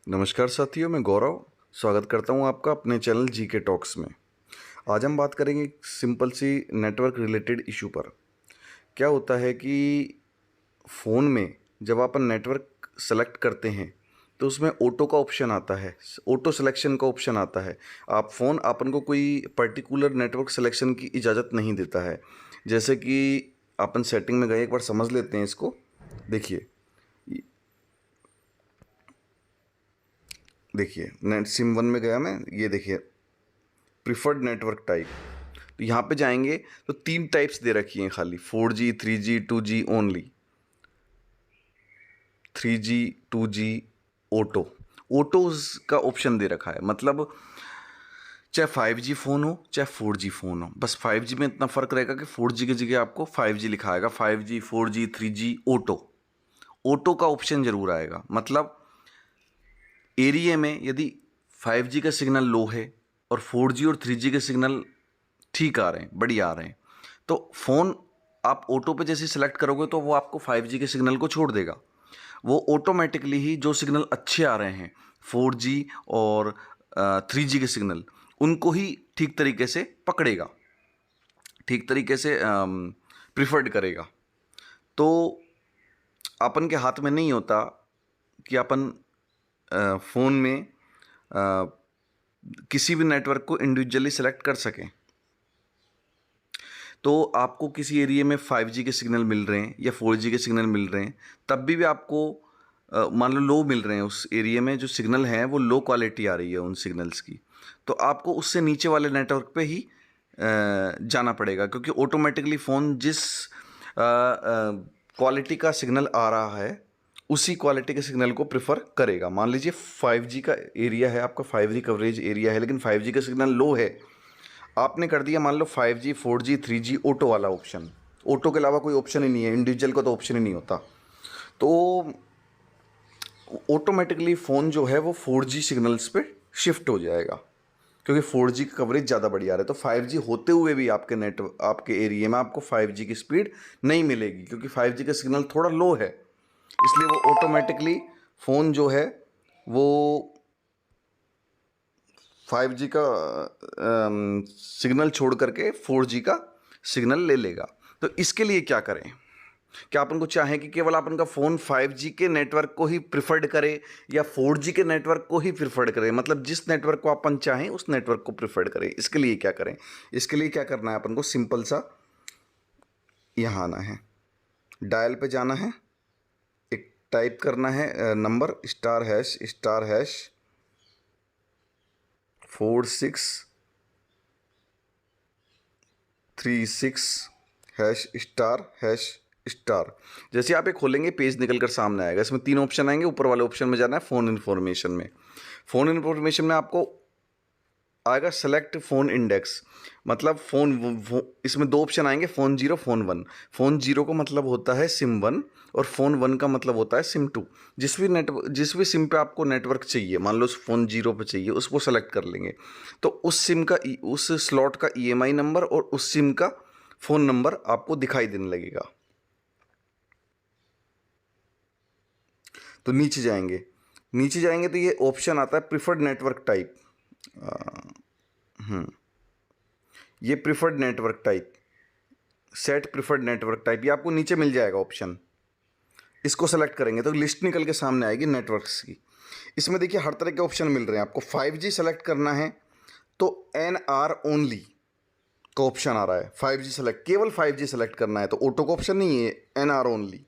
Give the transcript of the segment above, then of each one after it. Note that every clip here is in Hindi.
नमस्कार साथियों, मैं गौरव स्वागत करता हूं आपका अपने चैनल जीके टॉक्स में। आज हम बात करेंगे एक सिंपल सी नेटवर्क रिलेटेड इशू पर। क्या होता है कि फ़ोन में जब अपन नेटवर्क सेलेक्ट करते हैं तो उसमें ऑटो का ऑप्शन आता है, ऑटो सिलेक्शन का ऑप्शन आता है। फ़ोन अपन को कोई पर्टिकुलर नेटवर्क सिलेक्शन की इजाज़त नहीं देता है। जैसे कि अपन सेटिंग में गए, एक बार समझ लेते हैं इसको। देखिए देखिए नेट सिम वन में गया मैं, ये देखिए प्रिफर्ड नेटवर्क टाइप। तो यहाँ पे जाएंगे तो 3 टाइप्स दे रखी हैं खाली, 4G 3G 2G only. 3G 2G auto, autos का ऑप्शन दे रखा है। मतलब चाहे 5G फ़ोन हो चाहे 4G फ़ोन हो, बस 5G में इतना फ़र्क रहेगा कि 4G की जगह आपको 5G लिखा आएगा। 5G 4G 3G auto, auto का ऑप्शन ज़रूर आएगा। मतलब एरिया में यदि 5G का सिग्नल लो है और 4G और 3G के सिग्नल ठीक आ रहे हैं, बढ़िया आ रहे हैं, तो फ़ोन आप ऑटो पे जैसे सेलेक्ट करोगे तो वो आपको 5G के सिग्नल को छोड़ देगा। वो ऑटोमेटिकली ही जो सिग्नल अच्छे आ रहे हैं 4G और 3G के सिग्नल, उनको ही ठीक तरीके से पकड़ेगा, ठीक तरीके से प्रिफर्ड करेगा। तो अपन के हाथ में नहीं होता कि अपन फ़ोन में किसी भी नेटवर्क को इंडिविजुअली सेलेक्ट कर सकें। तो आपको किसी एरिया में 5G के सिग्नल मिल रहे हैं या 4G के सिग्नल मिल रहे हैं, तब भी आपको मान लो लो मिल रहे हैं, उस एरिया में जो सिग्नल हैं वो लो क्वालिटी आ रही है उन सिग्नल्स की, तो आपको उससे नीचे वाले नेटवर्क पे ही जाना पड़ेगा, क्योंकि ऑटोमेटिकली फ़ोन जिस क्वालिटी का सिग्नल आ रहा है उसी क्वालिटी के सिग्नल को प्रेफर करेगा। मान लीजिए 5G का एरिया है, आपका 5G कवरेज एरिया है, लेकिन 5G का सिग्नल लो है। आपने कर दिया मान लो 5G 4G 3G ऑटो वाला ऑप्शन। ऑटो के अलावा कोई ऑप्शन ही नहीं है, इंडिविजुअल का तो ऑप्शन ही नहीं होता। तो ऑटोमेटिकली फ़ोन जो है वो 4G सिग्नल्स पे शिफ्ट हो जाएगा, क्योंकि 4G का कवरेज ज़्यादा बढ़िया रहा है। तो 5G होते हुए भी आपके एरिया में आपको 5G की स्पीड नहीं मिलेगी, क्योंकि 5G का सिग्नल थोड़ा लो है। इसलिए वो ऑटोमेटिकली फ़ोन जो है वो 5G का सिग्नल छोड़ करके 4G का सिग्नल ले लेगा। तो इसके लिए क्या करें? क्या अपन को चाहें कि केवल अपन का फ़ोन 5G के नेटवर्क को ही प्रिफर्ड करे या 4G के नेटवर्क को ही प्रिफर्ड करें? मतलब जिस नेटवर्क को अपन चाहें उस नेटवर्क को प्रिफर्ड करें। इसके लिए क्या करें? इसके लिए क्या करना है अपन को? सिंपल सा यहाँ आना है, डायल पे जाना है, एक टाइप करना है नंबर *#* 4636#*#। जैसे आप ये खोलेंगे पेज निकल कर सामने आएगा। इसमें 3 ऑप्शन आएंगे। ऊपर वाले ऑप्शन में जाना है फ़ोन इन्फॉर्मेशन में। फ़ोन इन्फॉर्मेशन में आपको आएगा सेलेक्ट फ़ोन इंडेक्स। मतलब इसमें 2 ऑप्शन आएंगे, phone zero phone one. Phone zero का मतलब होता है सिम वन और फ़ोन वन का मतलब होता है सिम टू। जिस भी सिम पे आपको नेटवर्क चाहिए, मान लो फ़ोन जीरो पे चाहिए, उसको सेलेक्ट कर लेंगे। तो उस सिम का उस स्लॉट का EMI नंबर और उस सिम का फ़ोन नंबर आपको दिखाई देने लगेगा। तो नीचे जाएंगे तो ये ऑप्शन आता है प्रिफर्ड नेटवर्क टाइप। ये preferred network type, set preferred network type, ये आपको नीचे मिल जाएगा ऑप्शन। इसको सेलेक्ट करेंगे तो लिस्ट निकल के सामने आएगी नेटवर्क्स की। इसमें देखिए हर तरह के ऑप्शन मिल रहे हैं आपको। 5G सेलेक्ट करना है तो NR ओनली का ऑप्शन आ रहा है। 5G सेलेक्ट, केवल 5G सेलेक्ट करना है तो ऑटो का ऑप्शन नहीं है, NR ओनली।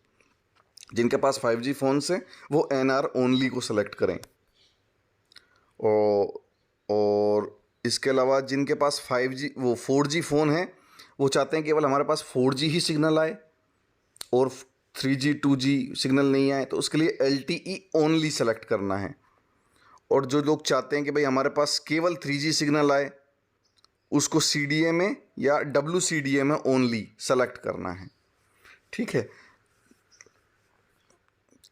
जिनके पास 5G फ़ोन्स हैं वो NR ओनली को सेलेक्ट करें। और इसके अलावा जिनके पास 5G वो 4G फ़ोन है, वो चाहते हैं केवल हमारे पास 4G ही सिग्नल आए और 3G 2G सिग्नल नहीं आए, तो उसके लिए LTE ओनली सेलेक्ट करना है। और जो लोग चाहते हैं कि भाई हमारे पास केवल 3G सिग्नल आए, उसको CDA में या WCDA में ओनली सेलेक्ट करना है। ठीक है,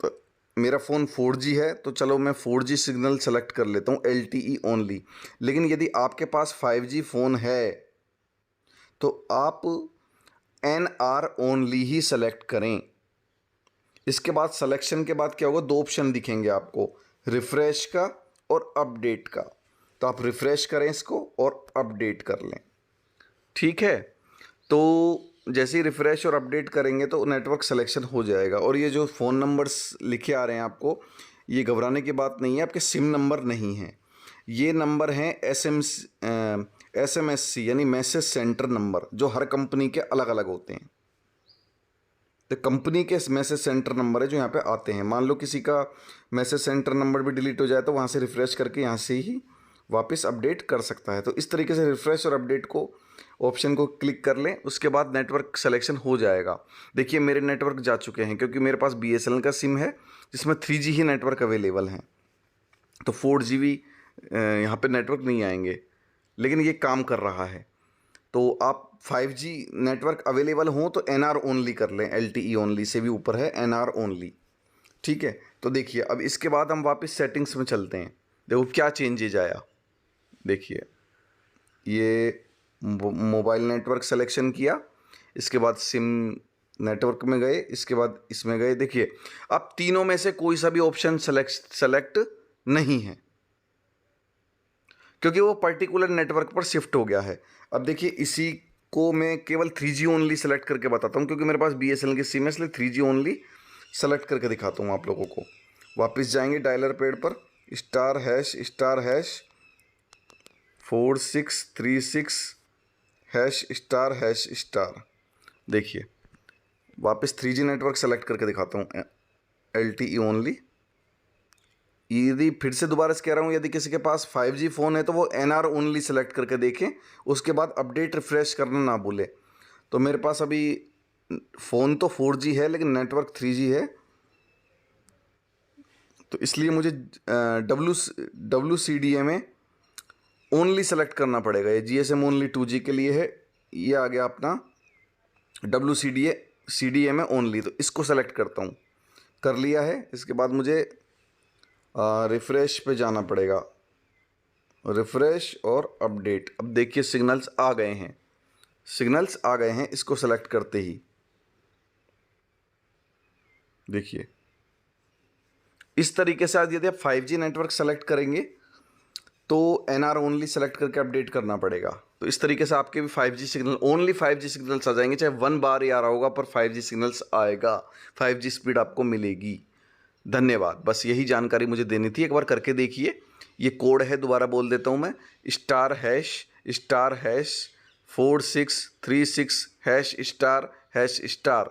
तो मेरा फ़ोन 4G है तो चलो मैं 4G सिग्नल सेलेक्ट कर लेता हूँ, LTE ओनली। लेकिन यदि आपके पास 5G फ़ोन है तो आप NR ओनली ही सेलेक्ट करें। इसके बाद सिलेक्शन के बाद क्या होगा, 2 ऑप्शन दिखेंगे आपको, रिफ़्रेश का और अपडेट का। तो आप रिफ़्रेश करें इसको और अपडेट कर लें, ठीक है। तो जैसे ही रिफ़्रेश और अपडेट करेंगे तो नेटवर्क सिलेक्शन हो जाएगा। और ये जो फ़ोन नंबर्स लिखे आ रहे हैं आपको, ये घबराने की बात नहीं है, आपके सिम नंबर नहीं हैं, ये नंबर हैं SMSC यानी मैसेज सेंटर नंबर, जो हर कंपनी के अलग अलग होते हैं। तो कंपनी के मैसेज सेंटर नंबर है जो यहाँ पे आते हैं। मान लो किसी का मैसेज सेंटर नंबर भी डिलीट हो जाए तो वहाँ से रिफ़्रेश करके यहाँ से ही वापस अपडेट कर सकता है। तो इस तरीके से रिफ़्रेश और अपडेट को ऑप्शन को क्लिक कर लें, उसके बाद नेटवर्क सिलेक्शन हो जाएगा। देखिए मेरे नेटवर्क जा चुके हैं क्योंकि मेरे पास BSNL का सिम है जिसमें 3G ही नेटवर्क अवेलेबल हैं। तो 4G भी यहाँ पे नेटवर्क नहीं आएंगे, लेकिन ये काम कर रहा है। तो आप 5G नेटवर्क अवेलेबल हों तो NR ओनली कर लें, LTE ओनली से भी ऊपर है NR ओनली, ठीक है। तो देखिए अब इसके बाद हम वापस सेटिंग्स में चलते हैं। देखो क्या चेंजेज आया, देखिए ये मोबाइल नेटवर्क सिलेक्शन किया, इसके बाद सिम नेटवर्क में गए, इसके बाद इसमें गए। देखिए अब तीनों में से कोई सा भी ऑप्शन सेलेक्ट नहीं है क्योंकि वो पर्टिकुलर नेटवर्क पर शिफ्ट हो गया है। अब देखिए इसी को मैं केवल 3G ओनली सेलेक्ट करके बताता हूँ क्योंकि मेरे पास BSNL की सिम है, इसलिए 3G ओनली सेलेक्ट करके दिखाता हूँ आप लोगों को। वापस जाएंगे डायलर पैड पर, *#4636#*#। देखिए वापस 3G नेटवर्क सेलेक्ट करके दिखाता हूँ, LTE ओनली। यदि फिर से दोबारा से कह रहा हूँ, यदि किसी के पास 5G फ़ोन है तो वो NR ओनली सेलेक्ट करके देखें, उसके बाद अपडेट रिफ़्रेश करना ना भूलें। तो मेरे पास अभी फ़ोन तो 4G है लेकिन नेटवर्क 3G है, तो इसलिए मुझे WCDA में ओनली सेलेक्ट करना पड़ेगा। ये GSM ओनली 2G के लिए है, ये आ गया अपना CDA में ओनली, तो इसको सेलेक्ट करता हूँ। कर लिया है, इसके बाद मुझे रिफ़्रेश पे जाना पड़ेगा, रिफ़्रेश और अपडेट। अब देखिए सिग्नल्स आ गए हैं, सिग्नल्स आ गए हैं इसको सेलेक्ट करते ही। देखिए इस तरीके से आज यदि आप 5G नेटवर्क सेलेक्ट करेंगे तो NR ओनली सेलेक्ट करके अपडेट करना पड़ेगा। तो इस तरीके से आपके भी 5G signal, only 5G signals आ जाएंगे, चाहे 1 बार ही आ रहा होगा पर 5G सिग्नल्स आएगा, 5G स्पीड आपको मिलेगी। धन्यवाद, बस यही जानकारी मुझे देनी थी। एक बार करके देखिए, ये कोड है, दोबारा बोल देता हूँ मैं, *#*4636#*#।